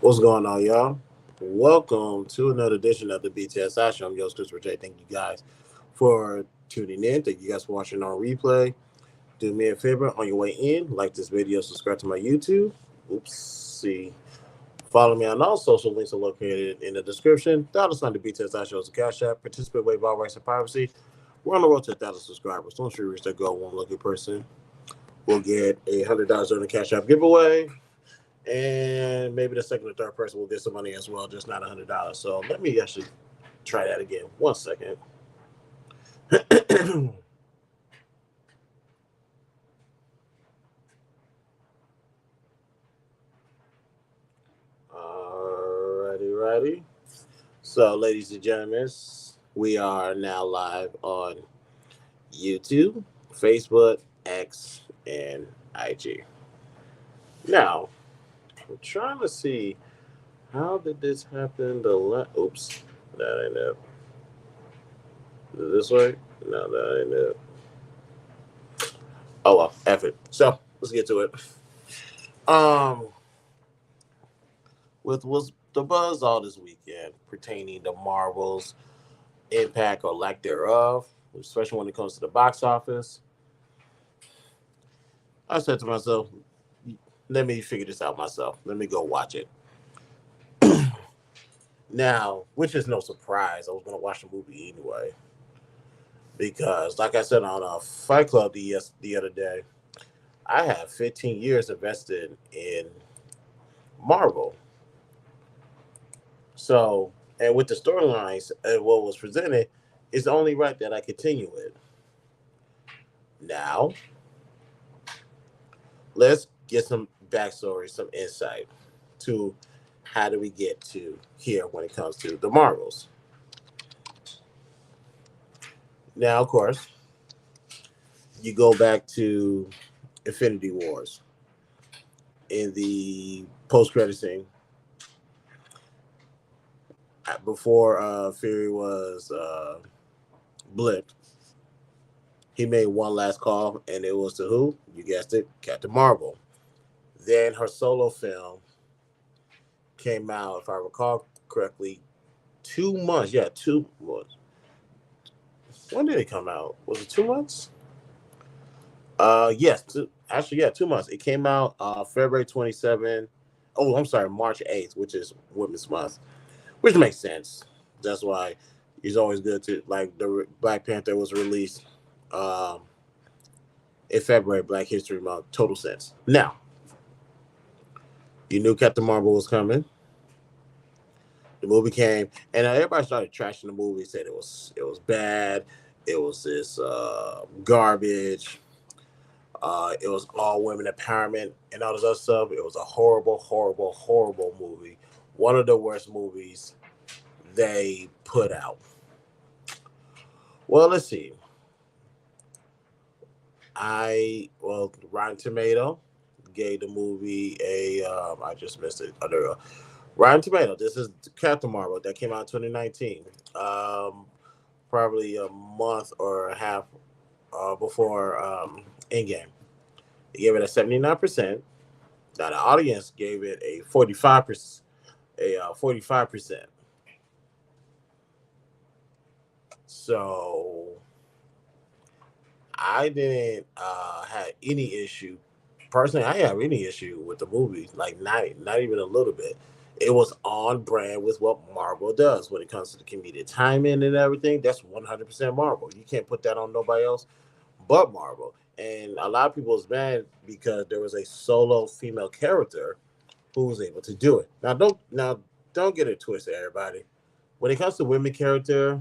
What's going on, y'all? Welcome to another edition of the BTSI Show. I'm your host, Christopher J. Thank you guys for tuning in. Thank you guys for watching on replay. Do me a favor on your way in, like this video, subscribe to my YouTube. See. Follow me on all social links are located in the description. $sign the BTSI Show is a cash app. Participate, waive all rights and privacy. We're on the road to 1,000 subscribers. Don't you reach that goal, one lucky person will get $100 on the cash app giveaway. And maybe the second or third person will get some money as well, just not $100. So let me actually try that again. 1 second. Alrighty. So, ladies and gentlemen, we are now live on YouTube, Facebook, X, and IG. Now, I'm trying to see how did this happen. Oops, that ain't it. Is it this way? No, that ain't it. Oh well, F it. So let's get to it. With was the buzz all this weekend pertaining to Marvel's impact or lack thereof, especially when it comes to the box office. I said to myself, let me figure this out myself. Let me go watch it. Now, which is no surprise, I was going to watch the movie anyway. Because, like I said on Fight Club the other day, I have 15 years invested in Marvel. So, and with the storylines and what was presented, it's only right that I continue it. Now, let's get some backstory, some insight to how do we get to here when it comes to the Marvels. Now, of course, you go back to Infinity Wars in the post-credit scene. Before Fury was blipped, he made one last call, and it was to who? You guessed it, Captain Marvel. Then her solo film came out, if I recall correctly, 2 months. Yeah, 2 months. when did it come out? Was it 2 months? Yes, actually, yeah, 2 months. It came out February 27th. Oh, I'm sorry, March 8th, which is Women's Month, which makes sense. That's why it's always good to like the Black Panther was released um, in February, Black History Month. Total sense. Now, you knew Captain Marvel was coming. The movie came, and everybody started trashing the movie. Said it was bad. It was this garbage. It was all women empowerment and all this other stuff. It was a horrible, horrible, horrible movie. One of the worst movies they put out. Well, let's see. Rotten Tomato gave the movie a. I just missed it. Oh, there we go. Rotten Tomato. This is Captain Marvel that came out in 2019. Probably a month or a half before Endgame. They gave it a 79%. Now the audience gave it a 45%. A 45%. So I didn't have any issue. Personally, I didn't have any issue with the movie. Like not even a little bit. It was on brand with what Marvel does when it comes to the comedic timing and everything. That's 100% Marvel. You can't put that on nobody else but Marvel. And a lot of people was mad because there was a solo female character who was able to do it. Now don't get it twisted, everybody. When it comes to women character,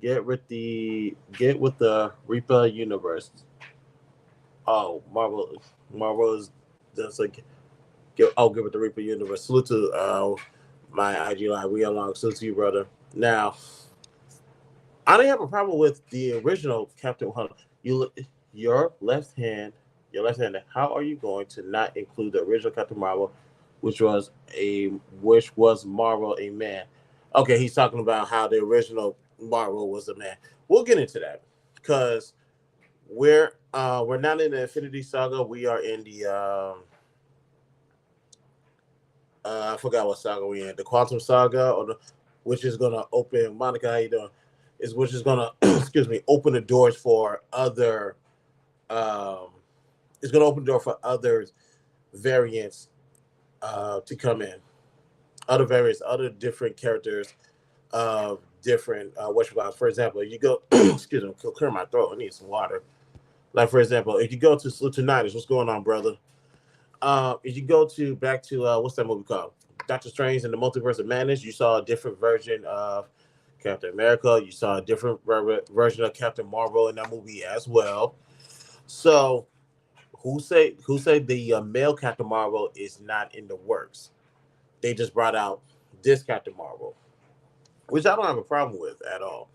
get with the Reaper universe. Oh, Marvel is just like give it the Reaper universe. Salute to my IG live. We along. Salute to you, brother. Now, I don't have a problem with the original Captain Hunter. You look your left hand, your left hand. How are you going to not include the original Captain Marvel, which was Marvel a man? Okay, he's talking about how the original Marvel was a man. We'll get into that because we're not in the Infinity Saga. We are in the I forgot what saga we in. The Quantum Saga, which is gonna open. Monica, how you doing? Is which is gonna excuse me open the doors for other. Um, it's gonna open the door for other variants to come in. Other variants, other different characters of different what you got. For example, you go. Excuse me, clear my throat. I need some water. Like for example, if you go to Salute to Niners, what's going on, brother? If you go to back to what's that movie called? Doctor Strange and the Multiverse of Madness. You saw a different version of Captain America. You saw a different version of Captain Marvel in that movie as well. So who say the male Captain Marvel is not in the works? They just brought out this Captain Marvel, which I don't have a problem with at all.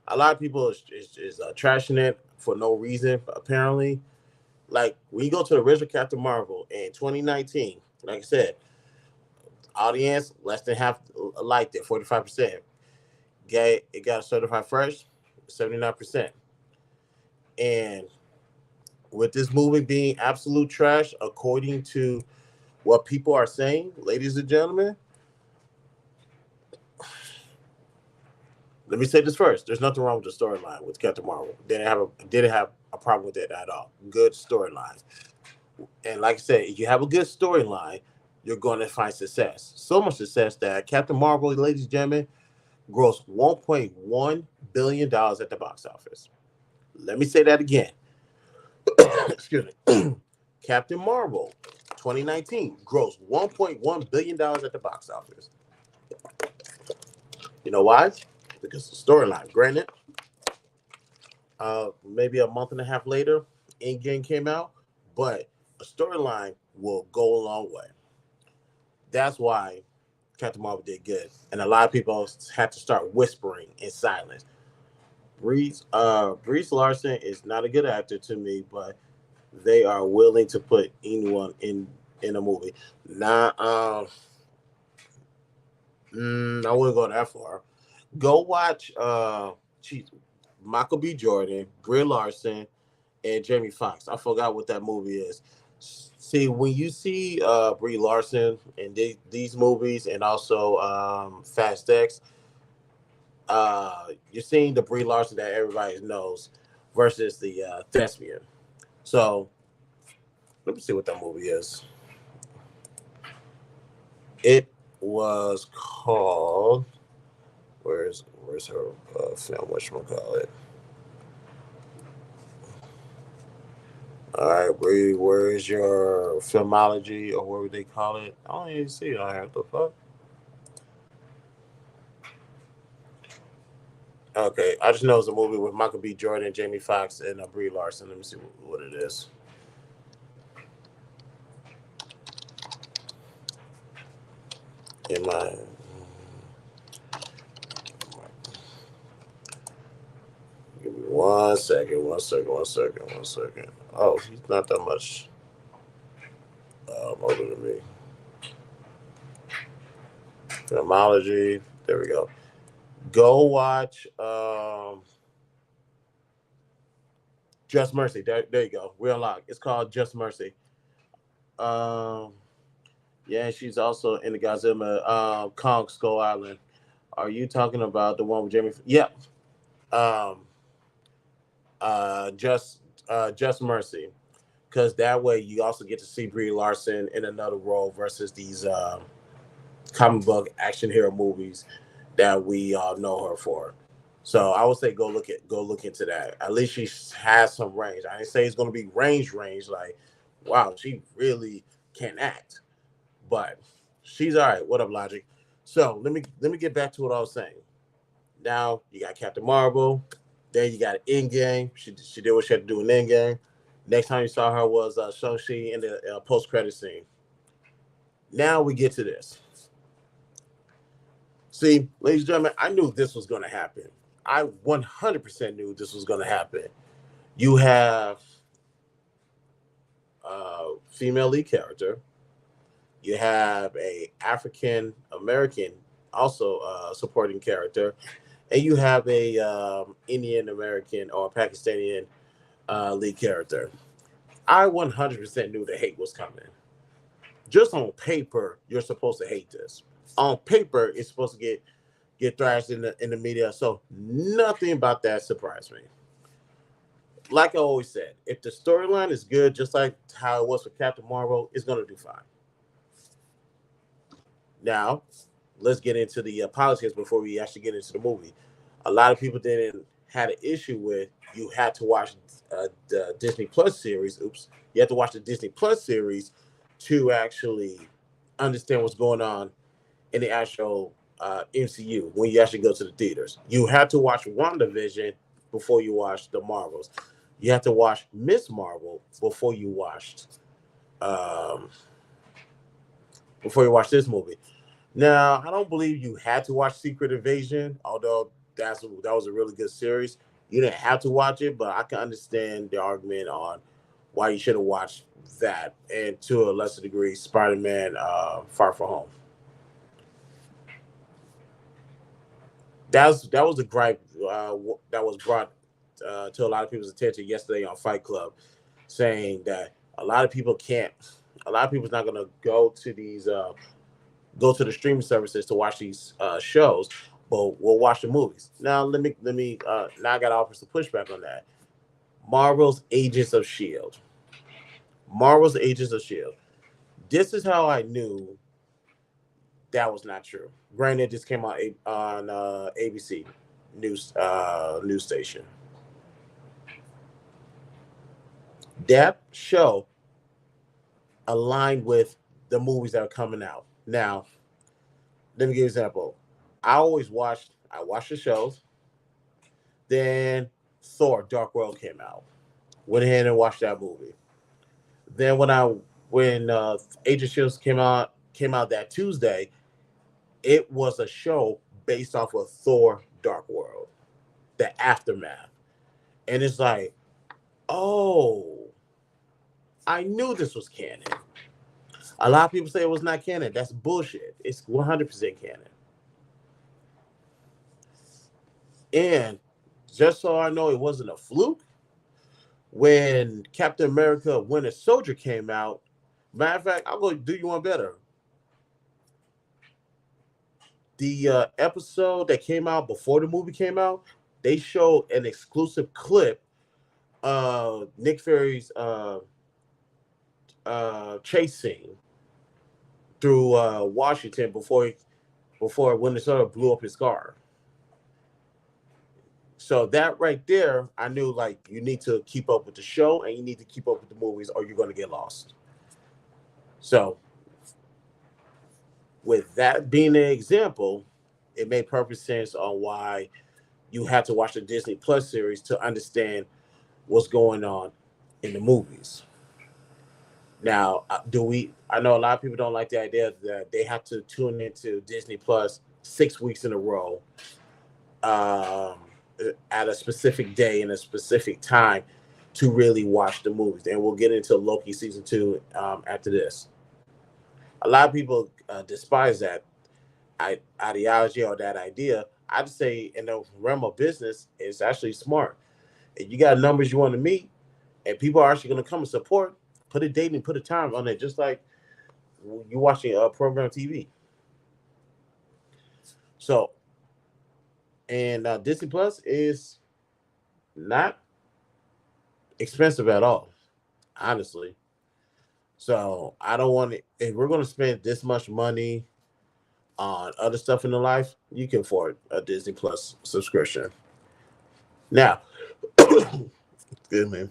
A lot of people is trashing it for no reason. Apparently, like when you go to the original Captain Marvel in 2019, like I said, audience less than half liked it, 45%. It got certified fresh, 79%. And with this movie being absolute trash, according to what people are saying, ladies and gentlemen, let me say this first. There's nothing wrong with the storyline with Captain Marvel. Didn't have a problem with it at all. Good storyline. And like I said, if you have a good storyline, you're going to find success. So much success that Captain Marvel, ladies and gentlemen, grossed $1.1 billion at the box office. Let me say that again. Excuse me. Captain Marvel 2019 grossed $1.1 billion at the box office. You know why? Because the storyline. Granted, maybe a month and a half later, Endgame came out, but a storyline will go a long way. That's why Captain Marvel did good, and a lot of people had to start whispering in silence. Brees Larson is not a good actor to me, but they are willing to put anyone in a movie. Not, I wouldn't go that far. Go watch, Michael B. Jordan, Brie Larson, and Jamie Foxx. I forgot what that movie is. See, when you see Brie Larson in these movies and also Fast X, you're seeing the Brie Larson that everybody knows versus the thespian. So let me see what that movie is. It was called. Where's her film? Whatchamacallit? All right, Brie, where's your filmology or what would they call it? I don't even see it. I have the fuck. Okay, I just know it's a movie with Michael B. Jordan, Jamie Foxx, and Brie Larson. Let me see what it is. In my Give me 1 second, 1 second, 1 second, 1 second. Oh, he's not that much older than me. Filmology. There we go. Go watch Just Mercy. There you go. We're unlocked. It's called Just Mercy. Um, yeah, she's also in the Godzilla Kong Skull Island. Are you talking about the one with Jamie? Yep. Um, just Just Mercy, because that way you also get to see Brie Larson in another role versus these comic book action hero movies that we know her for. So I would say go look into that. At least she has some range. I didn't say it's going to be range like, wow, she really can act, but she's all right. What up, Logic? So let me get back to what I was saying. Now you got Captain Marvel. Then you got Endgame. She did what she had to do in Endgame. Next time you saw her was Shang-Chi in the post credit scene. Now we get to this. See, ladies and gentlemen, I knew this was going to happen. I 100% knew this was going to happen. You have a female lead character. You have a African American also supporting character, and you have a Indian American or Pakistani lead character. I 100% knew the hate was coming. Just on paper, you're supposed to hate this. On paper, it's supposed to get thrashed in the media. So nothing about that surprised me. Like I always said, if the storyline is good, just like how it was for Captain Marvel, it's gonna do fine. Now, let's get into the politics before we actually get into the movie. A lot of people didn't had an issue with you had to watch the Disney Plus series. Oops, you had to watch the Disney Plus series to actually understand what's going on in the actual MCU when you actually go to the theaters. You had to watch WandaVision before you watched the Marvels. You had to watch Miss Marvel um, before you watched this movie. Now, I don't believe you had to watch Secret Invasion, although that was a really good series. You didn't have to watch it, but I can understand the argument on why you should have watched that, and to a lesser degree, Spider-Man: Far From Home. That was a gripe that was brought to a lot of people's attention yesterday on Fight Club, saying that a lot of people's not going to go to the streaming services to watch these shows, but we'll watch the movies. Now let me now I got to offer some pushback on that. Marvel's Agents of Shield. Marvel's Agents of Shield. This is how I knew that was not true. Granted, this came out on ABC news station. That show aligned with the movies that are coming out. Now, let me give you an example. I watched the shows. Then Thor: Dark World came out. Went ahead and watched that movie. Then when Agent Shields came out that Tuesday, it was a show based off of Thor: Dark World, the aftermath, and it's like, oh, I knew this was canon. A lot of people say it was not canon. That's bullshit. It's 100% canon. And just so I know it wasn't a fluke, when Captain America Winter Soldier came out, matter of fact, I'll go do you one better. the episode that came out before the movie came out, they showed an exclusive clip of Nick Fury's chase scene through Washington before when it sort of blew up his car. So that right there, I knew like you need to keep up with the show and you need to keep up with the movies or you're going to get lost. So with that being an example, it made perfect sense on why you had to watch the Disney Plus series to understand what's going on in the movies. Now, I know a lot of people don't like the idea that they have to tune into Disney Plus 6 weeks in a row, um, at a specific day and a specific time to really watch the movies. And we'll get into Loki season 2 after this. A lot of people despise that ideology or that idea. I'd say in the realm of business, it's actually smart. If you got numbers you want to meet, and people are actually going to come and support, put a date and put a time on it, just like you watching a program TV. So, and Disney Plus is not expensive at all, honestly. So I don't want to. If we're going to spend this much money on other stuff in the life, you can afford a Disney Plus subscription. Now, excuse me.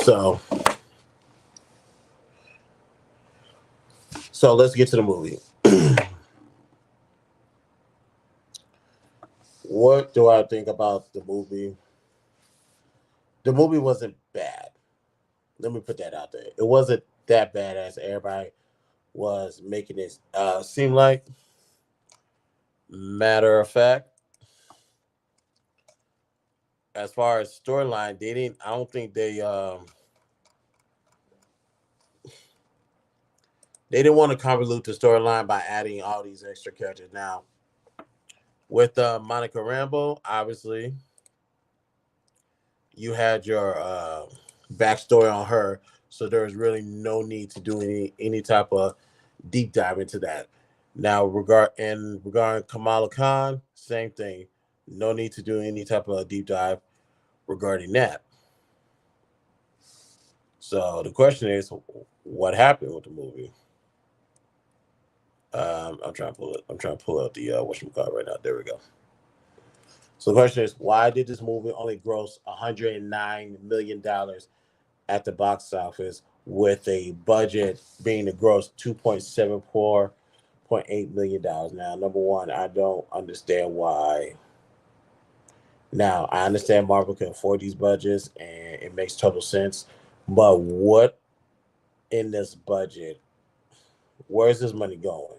So, so let's get to the movie. What do I think about the movie? The movie wasn't bad. Let me put that out there. It wasn't that bad as everybody was making it seem like. Matter of fact, as far as storyline, they didn't. I don't think they didn't want to convolute the storyline by adding all these extra characters. Now, with Monica Rambeau, obviously, you had your backstory on her, so there was really no need to do any type of deep dive into that. Now, regarding Kamala Khan, same thing. No need to do any type of deep dive regarding that. So the question is, what happened with the movie? I'm trying to pull it. I'm trying to pull out the whatchamacallit right now. There we go. So the question is, why did this movie only gross $109 million at the box office with a budget being to gross $2.74.8 million? Now, number one, I don't understand why. Now, I understand Marvel can afford these budgets and it makes total sense, but what in this budget, where's this money going?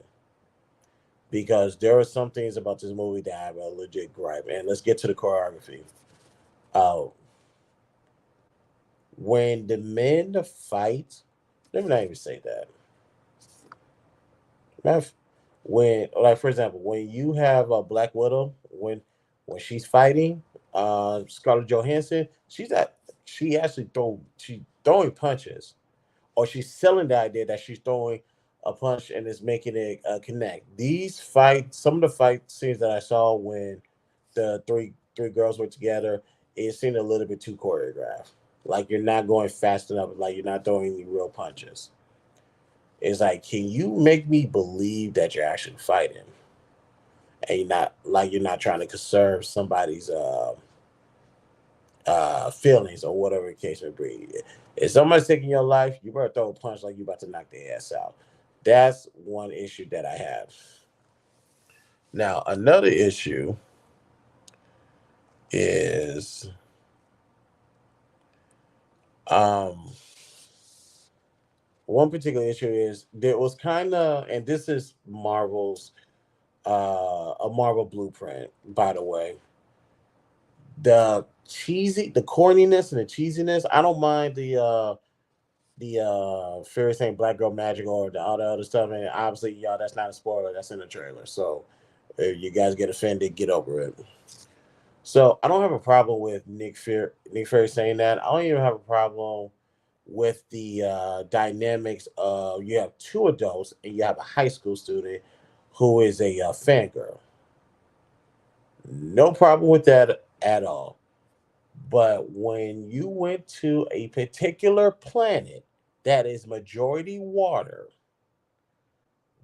Because there are some things about this movie that I have a legit gripe. And let's get to the choreography. Uh, when the men fight, let me not even say that. When, like for example, when you have a Black Widow, when she's fighting, Scarlett Johansson, she's throwing punches, or she's selling the idea that she's throwing a punch and is making it connect. Some of the fight scenes that I saw when the three girls were together, it seemed a little bit too choreographed. Like you're not going fast enough. Like you're not throwing any real punches. It's like, can you make me believe that you're actually fighting, and you're not trying to conserve somebody's feelings or whatever the case may be. If somebody's taking your life, you better throw a punch like you about to knock their ass out. That's one issue that I have. Now, another issue is um one particular issue is there was kind of, and this is Marvel's a Marvel blueprint, by the way. The corniness and the cheesiness. I don't mind the Fairy Saint Black Girl Magic or all the other stuff. And obviously, y'all, that's not a spoiler. That's in the trailer. So if you guys get offended, get over it. So I don't have a problem with Nick Fury saying that. I don't even have a problem with the dynamics of you have two adults and you have a high school student who is a fangirl. No problem with that at all. But when you went to a particular planet that is majority water,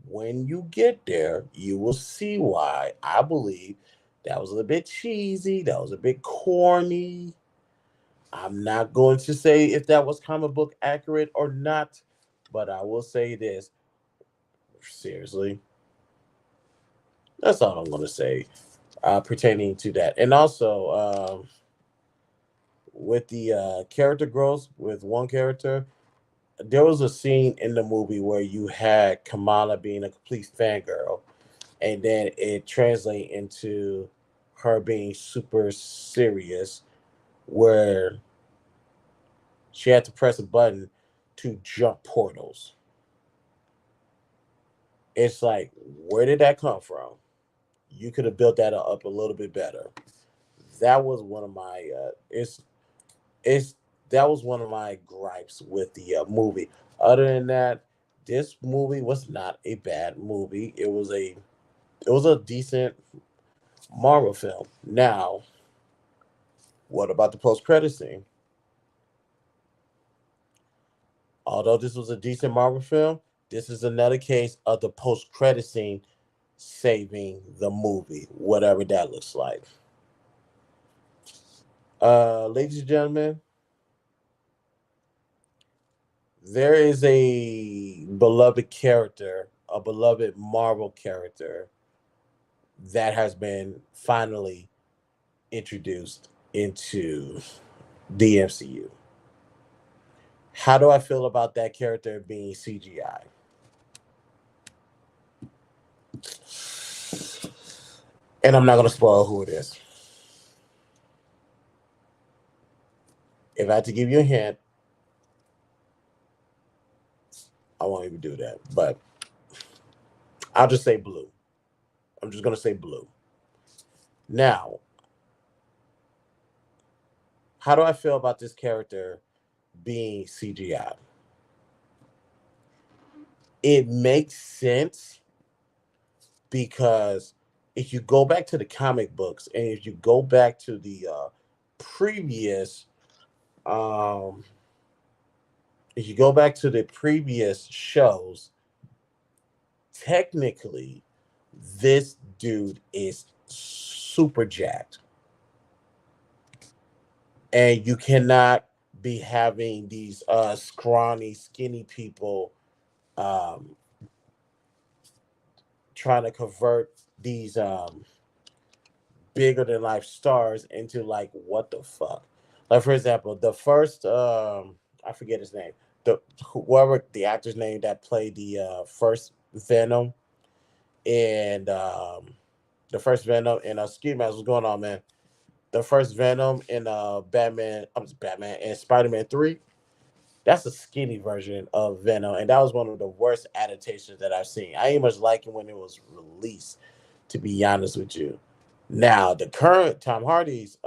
when you get there, you will see why I believe that was a little bit cheesy, that was a bit corny. I'm not going to say if that was comic book accurate or not, but I will say this seriously. That's all I'm going to say pertaining to that. And also, with the character growth with one character, there was a scene in the movie where you had Kamala being a complete fangirl, and then it translates into her being super serious, where she had to press a button to jump portals. It's like, where did that come from? You could have built that up a little bit better. That was one of my it's that was one of my gripes with the movie. Other than that, this movie was not a bad movie. It was a decent Marvel film. Now, what about the post credit scene? Although this was a decent Marvel film, this is another case of the post credit scene saving the movie, whatever that looks like. Ladies and gentlemen, there is a beloved character, a beloved Marvel character that has been finally introduced into the MCU. How do I feel about that character being CGI? And I'm not going to spoil who it is. If I had to give you a hint, I won't even do that. But I'll just say blue. I'm just going to say blue. Now, how do I feel about this character being CGI? It makes sense because if you go back to the comic books and if you go back to the previous um if you go back to the previous shows, technically this dude is super jacked, and you cannot be having these scrawny skinny people um trying to convert these bigger than life stars into like what the fuck. Like for example, the first I forget his name. The whoever the actor's name that played the first Venom and the first Venom and excuse me, what's going on, man? The first Venom in Batman and Spider-Man 3. That's a skinny version of Venom, and that was one of the worst adaptations that I've seen. I ain't much like it when it was released, to be honest with you. Now, the current Tom Hardy's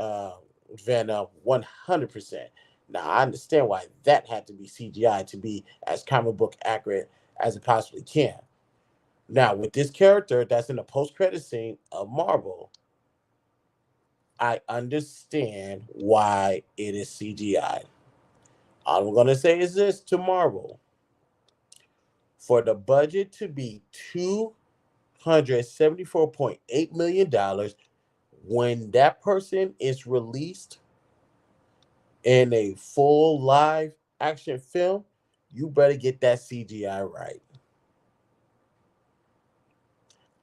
Venom, 100%. Now, I understand why that had to be CGI to be as comic book accurate as it possibly can. Now, with this character that's in the post credit scene of Marvel, I understand why it is CGI. All I'm going to say is this to Marvel: for the budget to be $274.8 million when that person is released in a full live action film, you better get that CGI right.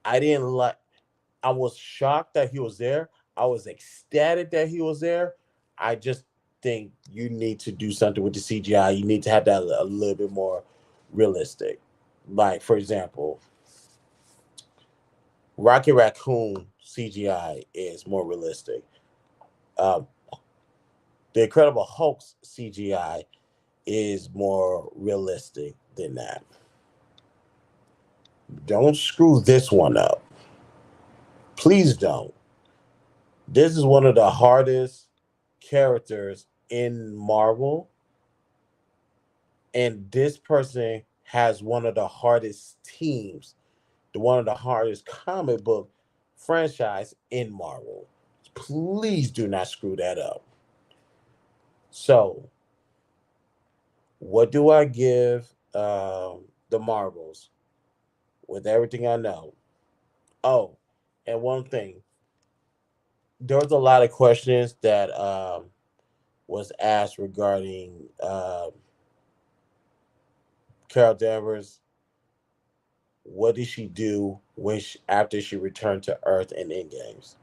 I didn't like. I was shocked that he was there. I was ecstatic that he was there. I just think you need to do something with the CGI. You need to have that a little bit more realistic. Like for example, Rocket Raccoon CGI is more realistic. Um, the Incredible Hulk's CGI is more realistic than that. Don't screw this one up. Please don't. This is one of the hardest characters in Marvel, and this person has one of the hardest teams, the one of the hardest comic book franchise in Marvel. Please do not screw that up. So, what do I give the Marvels with everything I know? Oh, and one thing, there was a lot of questions that was asked regarding Carol Danvers. What did she do after she returned to Earth in Endgames?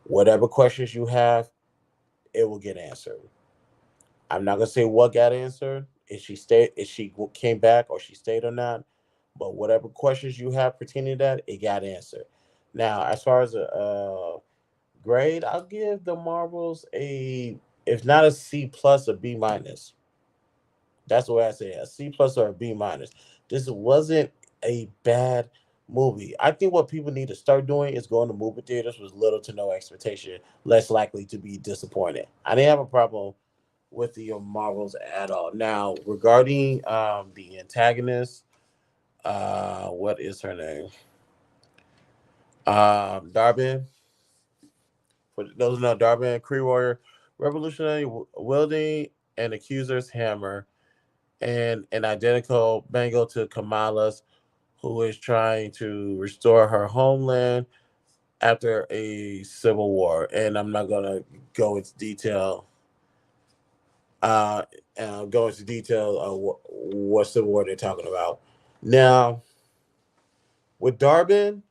Whatever questions you have, it will get answered. I'm not gonna say what got answered, if she came back or she stayed or not, but whatever questions you have pertaining to that, it got answered. Now, as far as a grade, I'll give the Marvels a, if not a C plus, a B minus. That's the way I say it, a C plus or a B minus. This wasn't a bad movie. I think what people need to start doing is going to movie theaters with little to no expectation, less likely to be disappointed. I didn't have a problem with the Marvels at all. Now, regarding the antagonist, what is her name? Darby. For those who know, Darby, Kree warrior, revolutionary, wielding an accuser's hammer, and an identical bangle to Kamala's, who is trying to restore her homeland after a civil war. And I'm not gonna go into detail. Uh, go into detail of what civil war they're talking about. Now, with Darby,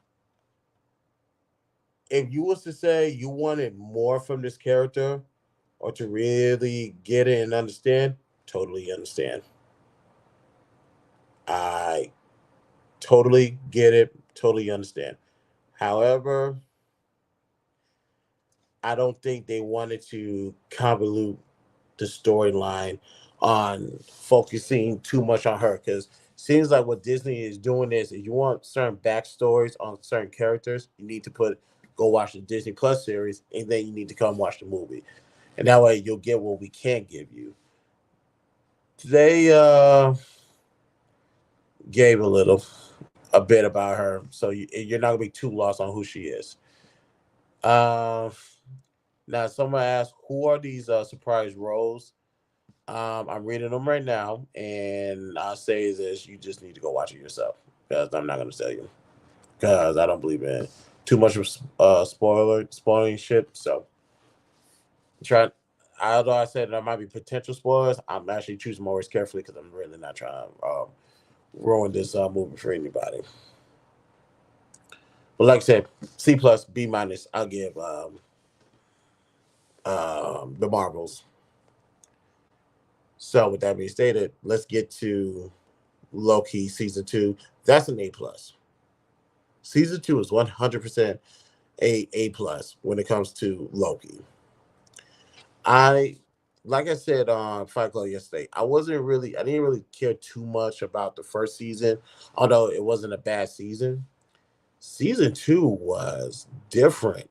if you was to say you wanted more from this character or to really get it and understand, totally understand. I totally get it, totally understand. However, I don't think they wanted to convolute the storyline on focusing too much on her, because seems like what Disney is doing is if you want certain backstories on certain characters, you need to go watch the Disney Plus series, and then you need to come watch the movie, and that way you'll get what we can't give you. They gave a bit about her, so you're not gonna be too lost on who she is. Uh, Now, someone asked, "Who are these surprise roles?" I'm reading them right now, and I'll say this: you just need to go watch it yourself, because I'm not going to tell you, because I don't believe in too much of spoiling shit. So try. Although I said there might be potential spoilers, I'm actually choosing my words carefully because I'm really not trying to ruin this movie for anybody. But like I said, C plus, B minus. I'll give the Marvels. So with that being stated, let's get to Loki season two. That's an A plus. Season two is 100% a plus when it comes to Loki. I like I said on Fight Club yesterday, I didn't really care too much about the first season, although it wasn't a bad season. Season two was different.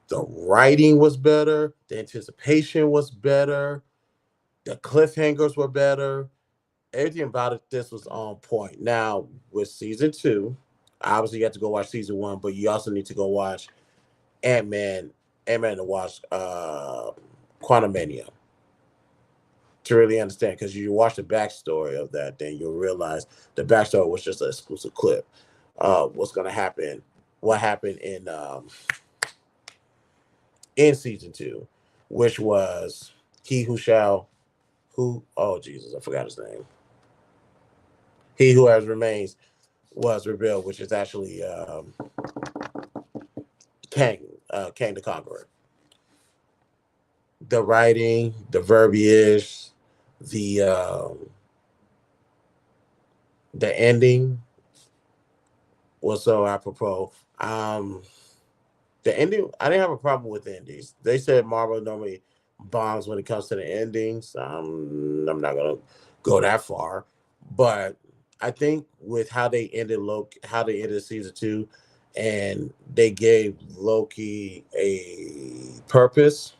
The writing was better, the anticipation was better, the cliffhangers were better. Everything about it, this was on point. Now with season two, obviously you have to go watch season one, but you also need to go watch Ant Man, to watch Quantum Mania to really understand. Because you watch the backstory of that, then you'll realize the backstory was just an exclusive clip. What's going to happen? What happened in season two, which was he who shall who? Oh Jesus, I forgot his name. He who has remains was revealed, which is actually Kang the Conqueror. The writing, the verbiage, the um, the ending was so apropos. The ending, I didn't have a problem with the endings. They said Marvel normally bombs when it comes to the endings. I'm not gonna go that far, but I think with how they ended season two, and they gave Loki a purpose.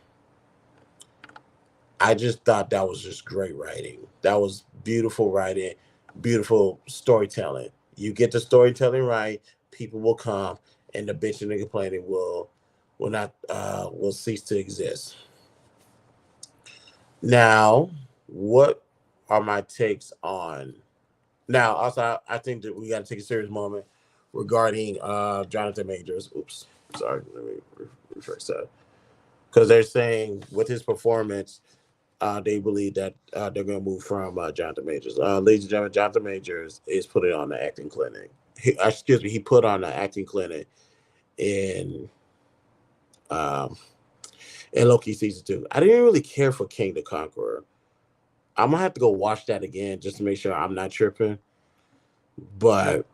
I just thought that was just great writing. That was beautiful writing, beautiful storytelling. You get the storytelling right, people will come, and the bitching and complaining will not will cease to exist. Now, what are my takes on? Now, also, I think that we got to take a serious moment regarding Jonathan Majors. Oops, sorry, let me rephrase that. Because they're saying with his performance, they believe that they're going to move from Jonathan Majors. Ladies and gentlemen, Jonathan Majors is putting on the acting clinic. Excuse me, he put on the acting clinic in um, in Loki season 2. I didn't really care for King the Conqueror. I'm gonna have to go watch that again just to make sure I'm not tripping. But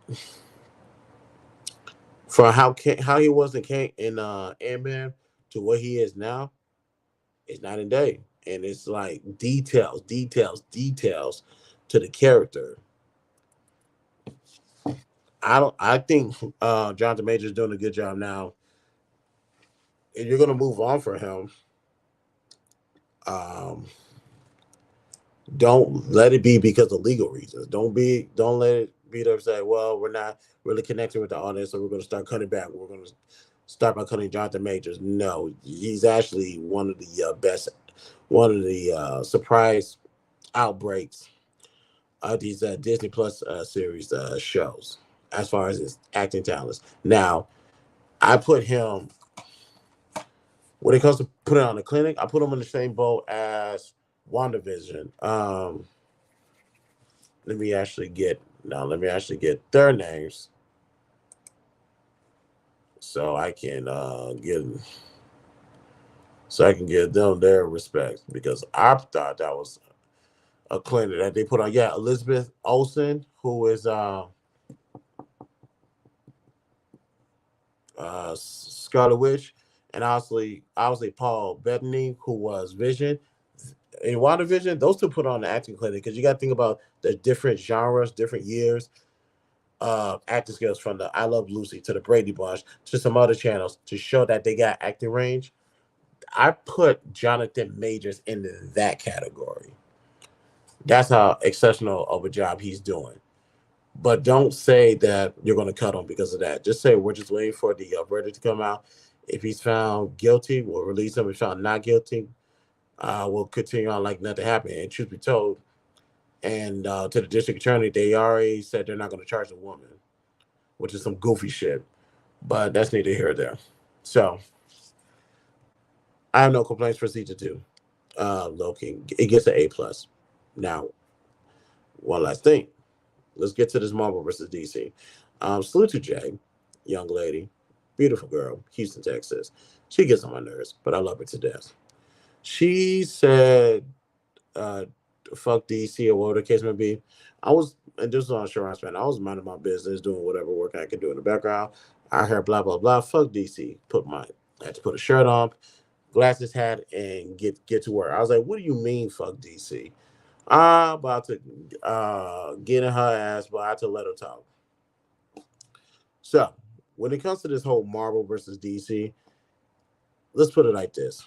for how he was in King in Ant Man to what he is now, it's night and day, and it's like details, details, details to the character. I think Jonathan Major is doing a good job now. If you're gonna move on for him, um, don't let it be because of legal reasons. Don't let it be to say, well, we're not really connecting with the audience, so we're gonna start cutting back. We're gonna start by cutting Jonathan Majors. No, he's actually one of the best, one of the surprise outbreaks of these Disney Plus series shows as far as his acting talents. Now, I put him when it comes to putting on the clinic, I put him in the same boat as WandaVision. Let me actually get their names so I can give them their respect because I thought that was a clinic that they put on. Yeah, Elizabeth Olsen, who is Scarlet Witch, and obviously Paul Bettany, who was Vision. In WandaVision, those two put on the acting clinic because you got to think about the different genres, different years of acting skills from the I Love Lucy to the Brady Bunch to some other channels to show that they got acting range. I put Jonathan Majors into that category. That's how exceptional of a job he's doing. But don't say that you're going to cut him because of that. Just say we're just waiting for the verdict to come out. If he's found guilty, we'll release him. If he's found not guilty, we'll continue on like nothing happened. And truth be told, and to the district attorney, they already said they're not going to charge the woman, which is some goofy shit. But that's neither here nor there. So I have no complaints for season 2. Loki, it gets an A+. Now, one last thing. Let's get to this Marvel versus DC. Salute to Jay, young lady, beautiful girl, Houston, Texas. She gets on my nerves, but I love her to death. She said, uh, "Fuck DC" or whatever the case may be. I was, and this was on Sharon's fan. I was minding my business, doing whatever work I could do in the background. I heard blah blah blah. Fuck DC. I had to put a shirt on, glasses, hat, and get to work. I was like, "What do you mean, fuck DC?" I'm about to get in her ass, but I had to let her talk. So, when it comes to this whole Marvel versus DC, let's put it like this.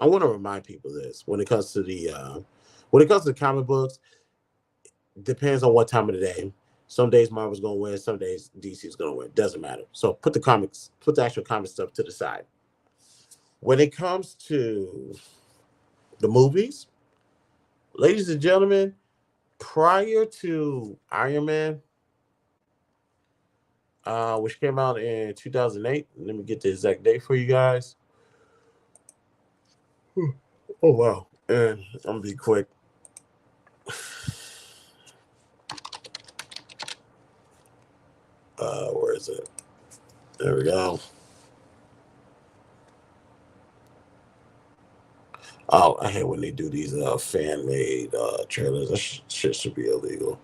I want to remind people this when it comes to comic books, depends on what time of the day. Some days Marvel's gonna win, some days DC's gonna win. Doesn't matter. So put the actual comic stuff to the side. When it comes to the movies, ladies and gentlemen, prior to Iron Man, which came out in 2008. Let me get the exact date for you guys. Oh wow! And I'm gonna be quick. Where is it? There we go. Oh, I hate when they do these fan made trailers. That shit should be illegal.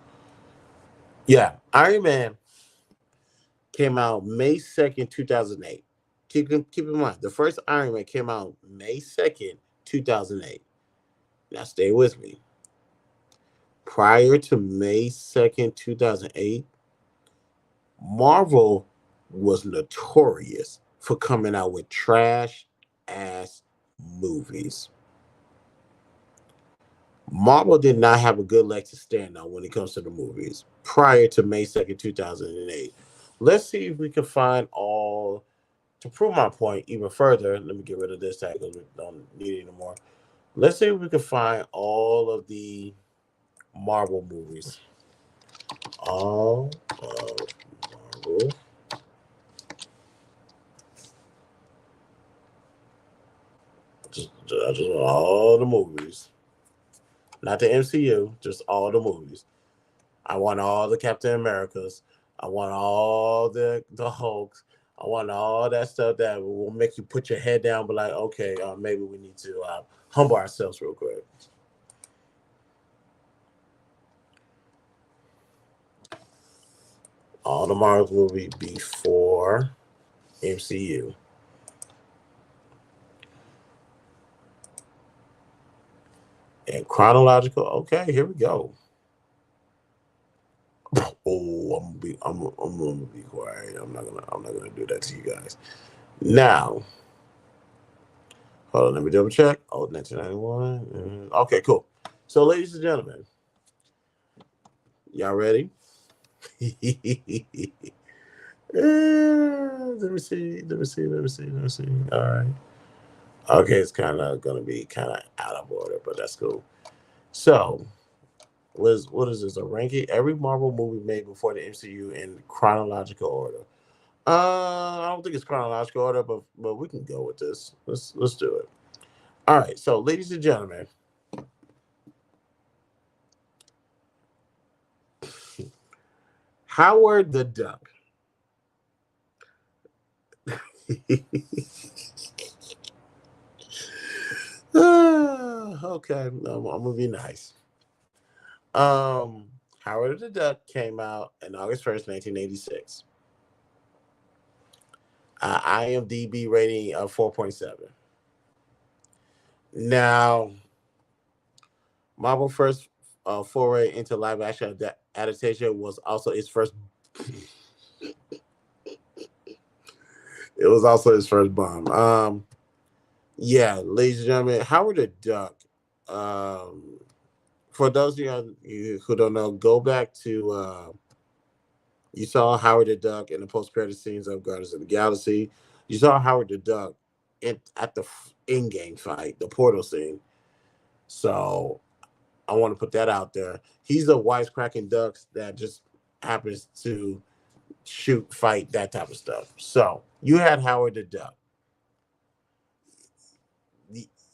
Yeah, Iron Man came out May 2nd, 2008. Keep in mind, the first Iron Man came out May 2nd, 2008. Now stay with me. Prior to May 2nd, 2008, Marvel was notorious for coming out with trash ass movies. Marvel did not have a good leg to stand on when it comes to the movies prior to May 2nd, 2008. Let's see if we can find all, to prove my point even further. Let me get rid of this tag because we don't need it anymore. Let's see if we can find all of the Marvel movies. All of Marvel. I just want all the movies. Not the MCU, just all the movies. I want all the Captain Americas. I want all the Hulks. I want all that stuff that will make you put your head down, but like, okay, maybe we need to humble ourselves real quick. All the Marvel movie before MCU. And chronological. Okay, here we go. Oh, I'm gonna be quiet. I'm not gonna do that to you guys. Now, hold on, let me double check. Oh, 1991. Okay, cool. So, ladies and gentlemen, y'all ready? Let me see. Let me see. Let me see. Let me see. All right. Okay, it's kind of gonna be kind of out of order, but that's cool. So, what is this? A ranking every Marvel movie made before the MCU in chronological order. I don't think it's chronological order, but we can go with this. Let's do it. All right. So, ladies and gentlemen, Howard the Duck. Okay, I'm gonna be nice. Um, Howard the Duck came out on August 1st, 1986. IMDb rating of 4.7. Now, Marvel first foray into live action adaptation was also its first. It was also his first bomb. Yeah, ladies and gentlemen, Howard the Duck. Um, for those of you who don't know, go back to you saw Howard the Duck in the post-credit scenes of Guardians of the Galaxy. You saw Howard the Duck at the in-game fight, the portal scene. So I want to put that out there. He's a wisecracking duck that just happens to shoot, fight, that type of stuff. So you had Howard the Duck.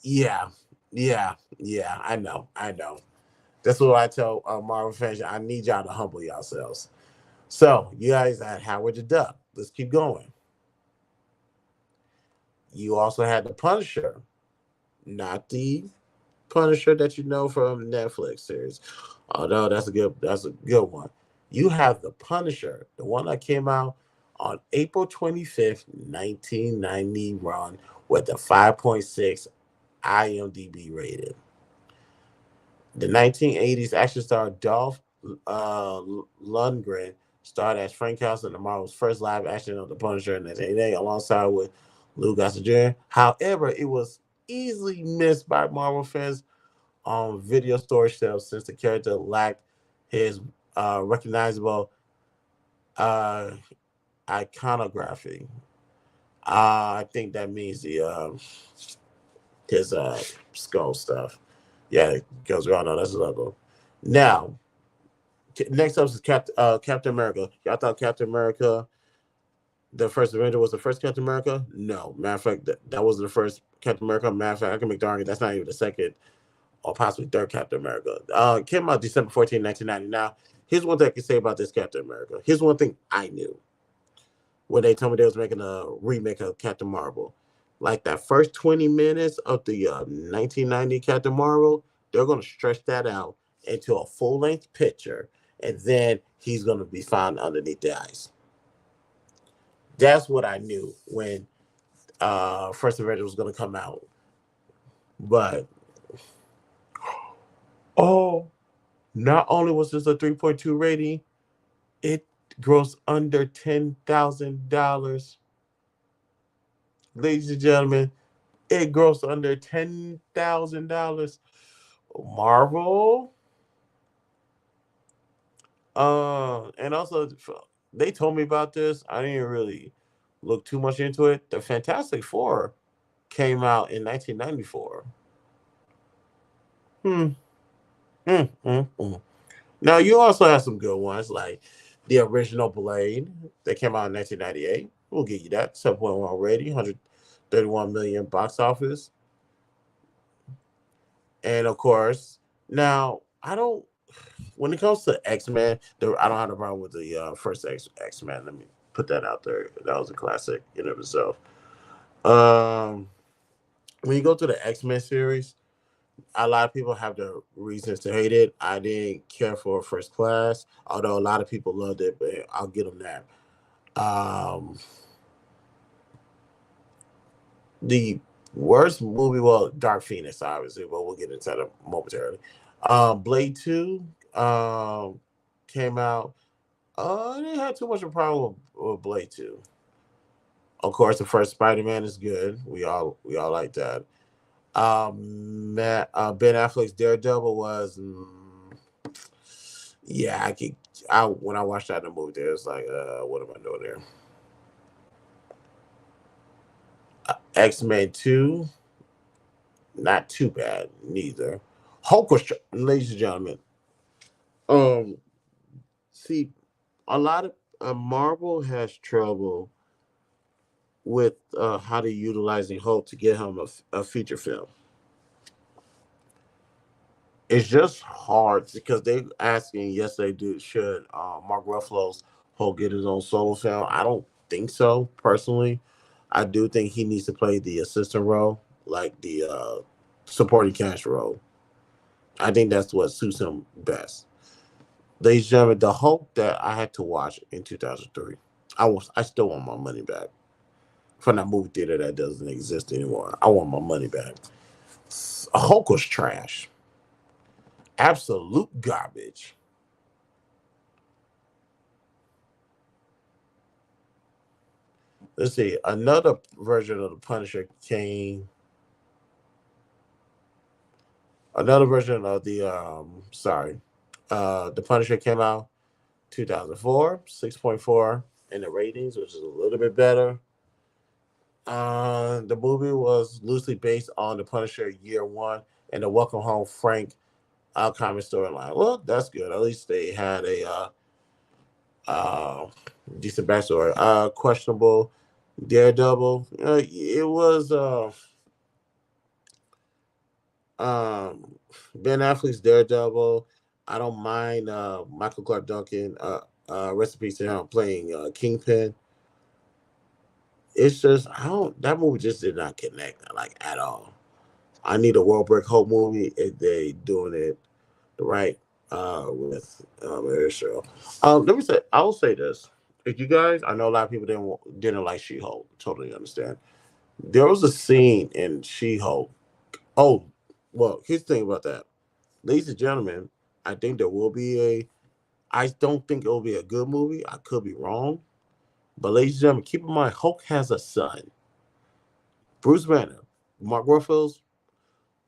Yeah, yeah. I know. That's what I tell Marvel fans. I need y'all to humble yourselves. So you guys had Howard the Duck. Let's keep going. You also had the Punisher, not the Punisher that you know from Netflix series. Although that's a good one. You have the Punisher, the one that came out on April 25th, 1990 run with a 5.6 IMDb rating. The 1980s action star Dolph uh, Lundgren starred as Frank Castle in the Marvel's first live action of The Punisher in 1988 alongside with Lou Gossett Jr. However, it was easily missed by Marvel fans on video storage sales since the character lacked his recognizable uh, iconography. I think that means the his skull stuff. Yeah, it goes around. No, that's his logo. Now, next up is Captain America. Y'all thought Captain America, the first Avenger, was the first Captain America? No. Matter of fact, that was the first Captain America. Matter of fact, I can make the argument that's not even the second or possibly third Captain America. Came out December 14, 1990. Now, here's one thing I can say about this Captain America. Here's one thing I knew when they told me they was making a remake of Captain Marvel. Like that first 20 minutes of the 1990 Captain Marvel, they're going to stretch that out into a full length picture, and then he's going to be found underneath the ice. That's what I knew when First Avenger was going to come out. But, oh, not only was this a 3.2 rating, it grossed under $10,000. Ladies and gentlemen, it grossed under $10,000. Marvel, and also they told me about this. I didn't really look too much into it. The Fantastic Four came out in 1994. Hmm. Mm. Now you also have some good ones like the original Blade that came out in 1998. We'll give you that 7.1 rating, 131 million box office, and of course, now I don't. When it comes to X Men, I don't have a problem with the first X Men. Let me put that out there. That was a classic in of itself. Um, when you go to the X Men series, a lot of people have their reasons to hate it. I didn't care for First Class, although a lot of people loved it, but I'll give them that. Um, the worst movie, well, Dark Phoenix, obviously, but we'll get into that momentarily. Blade 2 came out. I didn't have too much of a problem with Blade 2. Of course, the first Spider-Man is good. We all like that. Ben Affleck's Daredevil was, yeah, I could. I when I watched that in the movie, there it's like, what am I doing there? X-Men 2, not too bad neither. Hulk was, ladies and gentlemen. Um, see, a lot of Marvel has trouble with how they're utilizing Hulk to get him a feature film. It's just hard because they asking, yes, they do. Should Mark Ruffalo's Hulk get his own solo film? I don't think so, personally. I do think he needs to play the assistant role, like the supporting cast role. I think that's what suits him best. Ladies and gentlemen, the Hulk that I had to watch in 2003, I still want my money back from that movie theater that doesn't exist anymore. I want my money back. Hulk was trash, absolute garbage. Let's see, another version of the Punisher came. Another version of the Punisher came out 2004, 6.4 in the ratings, which is a little bit better. The movie was loosely based on the Punisher Year One and the Welcome Home Frank comic storyline. Well, that's good. At least they had a uh, decent backstory. Questionable Daredevil. It was Ben Affleck's Daredevil. I don't mind Michael Clark Duncan. Recipe to him playing Kingpin. It's just I don't. That movie just did not connect like at all. I need a World Break Hope movie if they doing it right with Cheryl. Let me say, I will say this: if you guys, I know a lot of people didn't like She Hulk. Totally understand. There was a scene in She Hulk. Oh, well, here's the thing about that, ladies and gentlemen. I think there will be a. I don't think it will be a good movie. I could be wrong, but ladies and gentlemen, keep in mind Hulk has a son, Bruce Banner. Mark Ruffalo's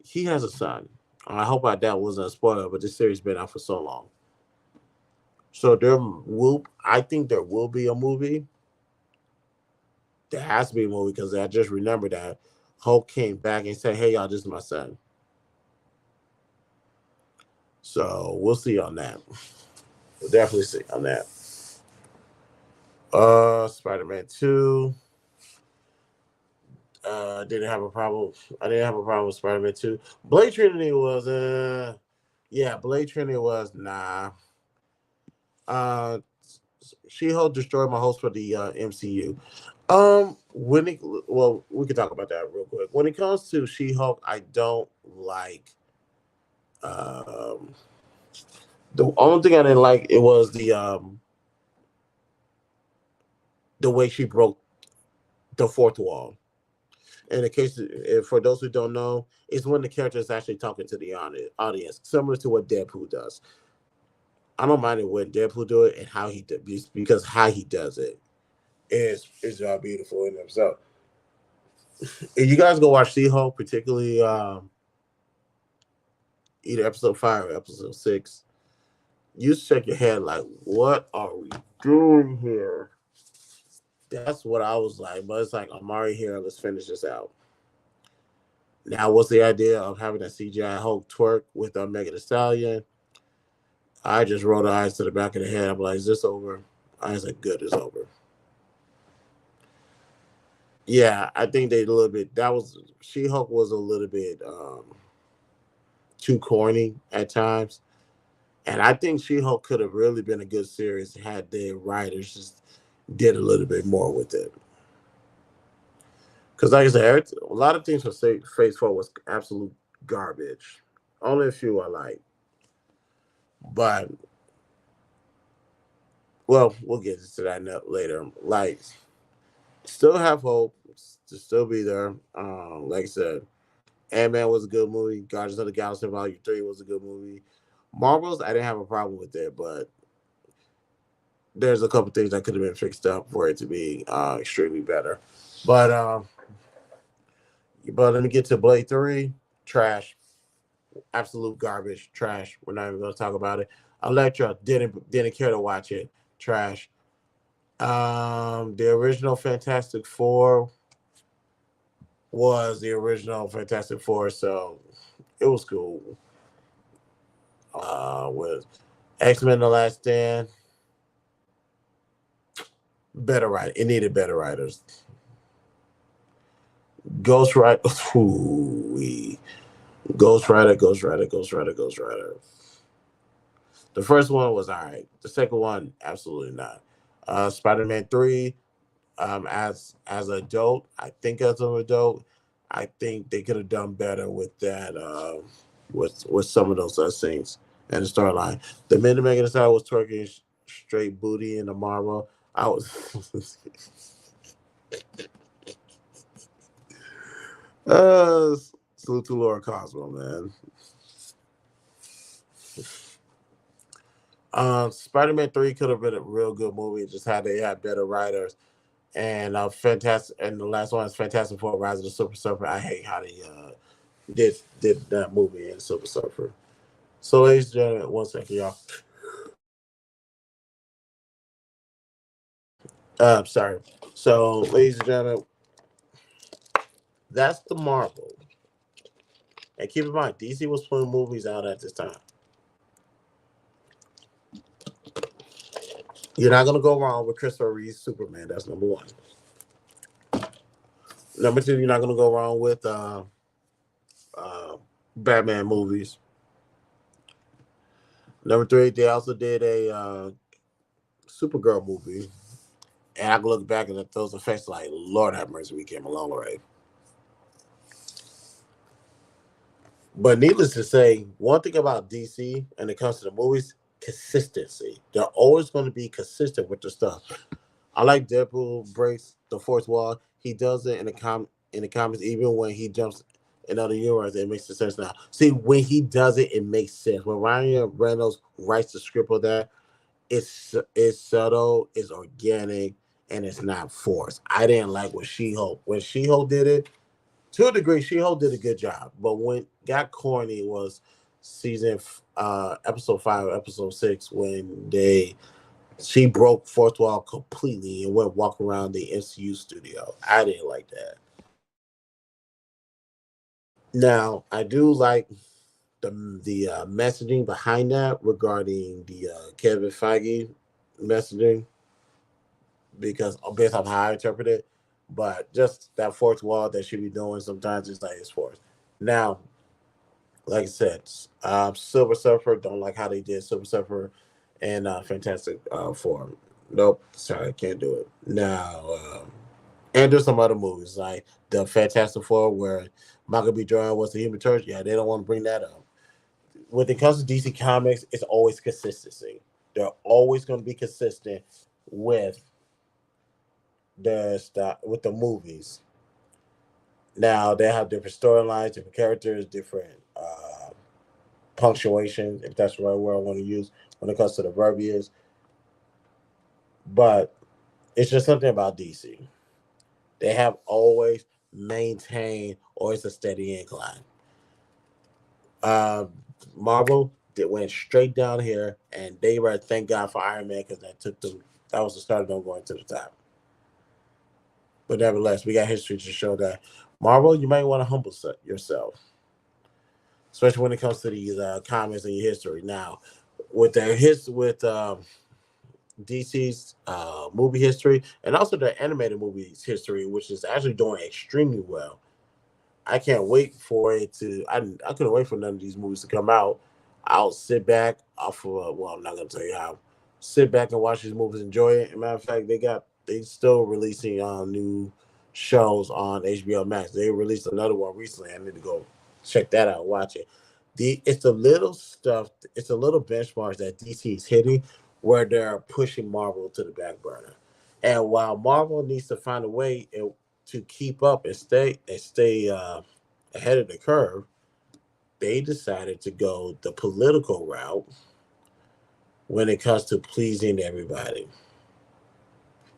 he has a son. I hope that wasn't a spoiler, but this series been out for so long. So I think there will be a movie. There has to be a movie because I just remember that Hulk came back and said, "Hey y'all, this is my son." So we'll see on that. We'll definitely see on that. Spider-Man 2. Didn't have a problem. I didn't have a problem with Spider-Man 2. Blade Trinity was yeah, Blade Trinity was nah. Uh She-Hulk destroyed my hopes for the MCU. When it well, we can talk about that real quick. When it comes to She-Hulk, I don't like. Um, the only thing I didn't like it was the way she broke the fourth wall. In the case, for those who don't know, it's when the character is actually talking to the audience, similar to what Deadpool does. I don't mind it when Deadpool do it and how he because how he does it is beautiful in himself. If you guys go watch She-Hulk, particularly either episode 5 or episode 6, you shake your head like, what are we doing here? That's what I was like. But it's like, I'm already here. Let's finish this out. Now, what's the idea of having a CGI Hulk twerk with a Megan Thee Stallion? I just rolled the eyes to the back of the head. I'm like, is this over? I was like, good, it's over. Yeah, I think they a little bit. That was She Hulk was a little bit too corny at times, and I think She Hulk could have really been a good series had the writers just did a little bit more with it. Because, like I said, a lot of things from Phase 4 was absolute garbage. Only a few I like. But, well, we'll get to that later. Like, still have hope to still be there. Like I said, Ant-Man was a good movie. Guardians of the Galaxy Volume 3 was a good movie. Marvels, I didn't have a problem with it, but there's a couple things that could have been fixed up for it to be extremely better. But let me get to Blade 3. Trash. Absolute garbage. Trash. We're not even going to talk about it. Elektra didn't care to watch it. Trash. The original Fantastic Four was the original Fantastic Four, so it was cool. With X-Men: The Last Stand, better writer. It needed better writers. Ghost Rider. Ghost Rider, Ghost Rider, Ghost Rider, Ghost Rider. The first one was all right. The second one, absolutely not. Spider-Man 3, as an adult, I think as an adult, I think they could have done better with that, with some of those scenes and the storyline. The minute Megan Thee Stallion was twerking straight booty in the Marvel, I was uh salute to Laura Cosmo, man. Spider-Man 3 could have been a real good movie, just had they had better writers. And fantastic, and the last one is Fantastic Four: Rise of the Super Surfer. I hate how they did that movie in Super Surfer. So, ladies and gentlemen, one second, y'all. Sorry. So, ladies and gentlemen, that's the Marvel. And keep in mind, DC was putting movies out at this time. You're not gonna go wrong with Christopher Reeve's Superman. That's number one. Number two, you're not gonna go wrong with uh, Batman movies. Number three, they also did a Supergirl movie. And I can look back at those effects like, Lord have mercy, we came a long way. But needless to say, one thing about DC when it comes to the movies, consistency. They're always going to be consistent with their stuff. I like Deadpool breaks the fourth wall. He does it in the comics, even when he jumps in other universes, it makes sense now. See, when he does it, it makes sense. When Ryan Reynolds writes the script of that, it's subtle, it's organic, and it's not forced. I didn't like what She-Hulk. When She-Hulk did it, to a degree, She-Hulk did a good job. But when got corny was episode 5, episode 6, when she broke fourth wall completely and went walk around the MCU studio. I didn't like that. Now, I do like the messaging behind that regarding the Kevin Feige messaging because based on how I interpret it, but just that fourth wall that she be doing sometimes it's like it's forced. Now, like I said, Silver Surfer don't like how they did Silver Surfer and Fantastic Four. Nope, sorry, I can't do it. Now, and there's some other movies like the Fantastic Four where Michael B. Jordan was the Human Torch. Yeah, they don't want to bring that up. When it comes to DC Comics, it's always consistency. They're always going to be consistent with with the movies. Now they have different storylines, different characters, different punctuation, if that's the right word I want to use when it comes to the verbiage. But it's just something about DC. They have always maintained, or it's a steady incline. Uh, Marvel that went straight down here, and they were thank God for Iron Man because that took them. That was the start of them going to the top. But nevertheless, we got history to show that Marvel, you might want to humble yourself, especially when it comes to these comments in your history. Now, with with DC's movie history and also the animated movies history, which is actually doing extremely well. I can't wait for it to. I couldn't wait for none of these movies to come out. I'll sit back. I'll for well, I'm not gonna tell you how. Sit back and watch these movies, enjoy it. As a matter of fact, they still releasing new shows on HBO Max. They released another one recently. I need to go check that out, watch it. It's the little stuff. It's the little benchmarks that DC is hitting, where they're pushing Marvel to the back burner. And while Marvel needs to find a way to keep up and stay ahead of the curve, they decided to go the political route when it comes to pleasing everybody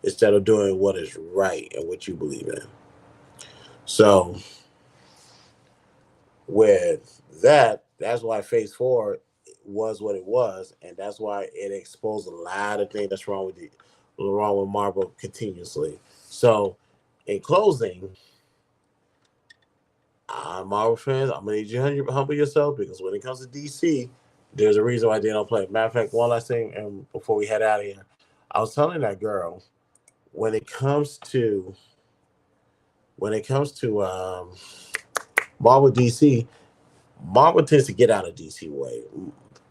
instead of doing what is right and what you believe in. So with that, that's why Phase Four was what it was, and that's why it exposed a lot of things that's wrong with Marvel continuously. So, in closing, Marvel fans, I'm gonna need you to humble yourself because when it comes to DC, there's a reason why they don't play. Matter of fact, one last thing, and before we head out of here, I was telling that girl when it comes to Marvel DC, Marvel tends to get out of DC way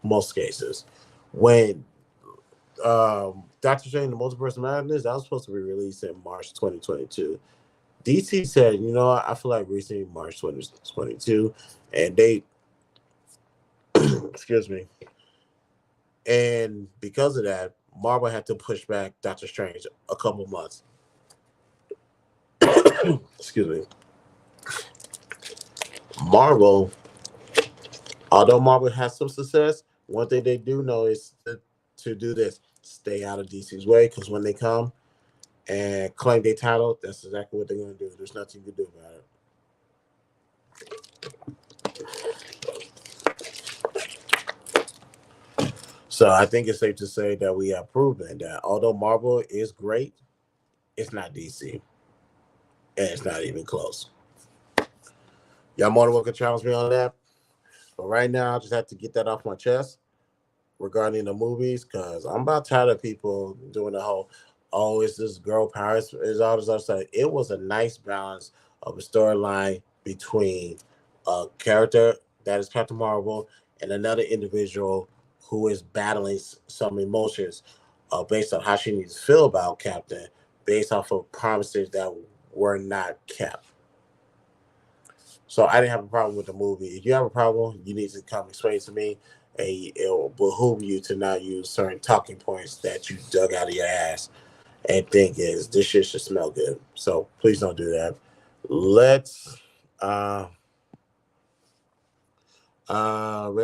most cases. When Doctor Strange: The Multiverse of Madness that was supposed to be released in March 2022. DC said, you know what, I feel like releasing March 2022, and they excuse me. And because of that, Marvel had to push back Doctor Strange a couple months. Excuse me. Marvel, although Marvel has some success, one thing they do know is to do this: stay out of DC's way. Because when they come and claim their title, that's exactly what they're going to do. There's nothing you can do about it. So I think it's safe to say that we have proven that although Marvel is great, it's not DC, and it's not even close. Y'all more than welcome to challenge me on that. But right now, I just have to get that off my chest regarding the movies because I'm about tired of people doing the whole, oh, it's this girl power, it's all this other stuff. It was a nice balance of a storyline between a character that is Captain Marvel and another individual who is battling some emotions based on how she needs to feel about Captain, based off of promises that were not kept. So I didn't have a problem with the movie. If you have a problem, you need to come explain to me. And it will behoove you to not use certain talking points that you dug out of your ass and think is this shit should smell good. So please don't do that. Let's Red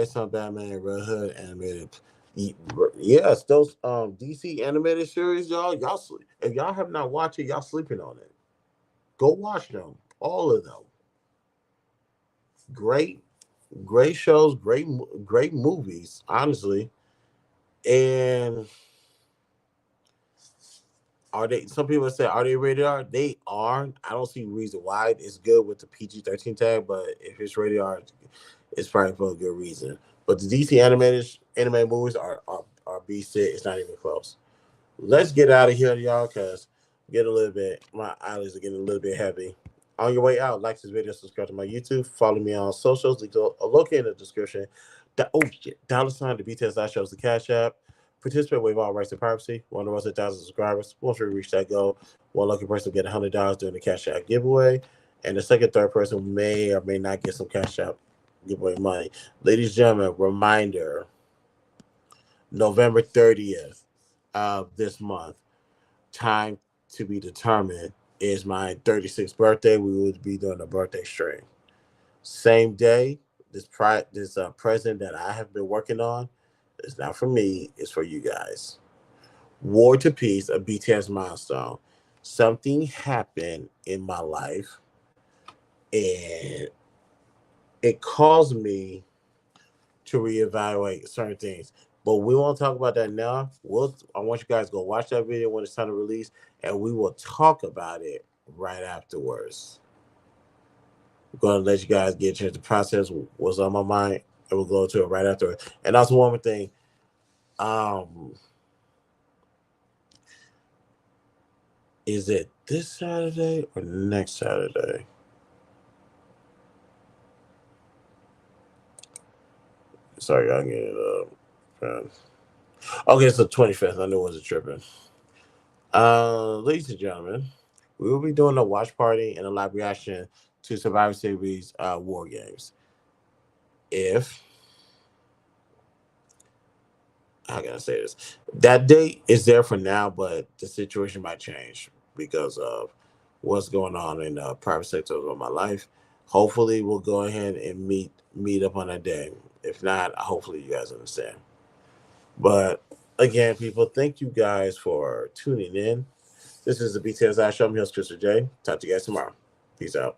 Son Batman Red Hood animated. Yes, those DC animated series, y'all sleep. If y'all have not watched it, y'all sleeping on it. Go watch them, all of them. Great, great shows, great movies, honestly. And are they? Some people say, are they rated R? They are. I don't see a reason why. It's good with the PG-13 tag, but if it's rated R, it's probably for a good reason. But the DC animated movies are beast. It's not even close. Let's get out of here, y'all, because get a little bit. My eyelids are getting a little bit heavy. On your way out, like this video, subscribe to my YouTube, follow me on socials. Located in the description. $, the BTS I shows the Cash App. Participate with all rights and privacy. One of us 1,000 subscribers. Once we reach that goal, one lucky person will get $100 during the Cash App giveaway, and the third person may or may not get some Cash App giveaway money. Ladies and gentlemen, reminder: November 30th of this month. Time to be determined is my 36th birthday. We will be doing a birthday stream. Same day, this present that I have been working on is not for me. It's for you guys. War to Peace, a BTS milestone. Something happened in my life, and it caused me to reevaluate certain things. But we won't talk about that now. I want you guys to go watch that video when it's time to release, and we will talk about it right afterwards. I'm gonna let you guys get a chance to process what's on my mind, and we'll go to it right after. And also one more thing. Um, is it this Saturday or next Saturday? Sorry, I get it up. Okay, it's the 25th. I knew it was a tripping. Ladies and gentlemen, we will be doing a watch party and a live reaction to Survivor Series War Games. If how can I say this? That date is there for now, but the situation might change because of what's going on in the private sector of my life. Hopefully, we'll go ahead and meet up on that day. If not, hopefully you guys understand. But again, people, thank you guys for tuning in. This is the BTSI Show. I'm your host, Christopher J. Talk to you guys tomorrow. Peace out.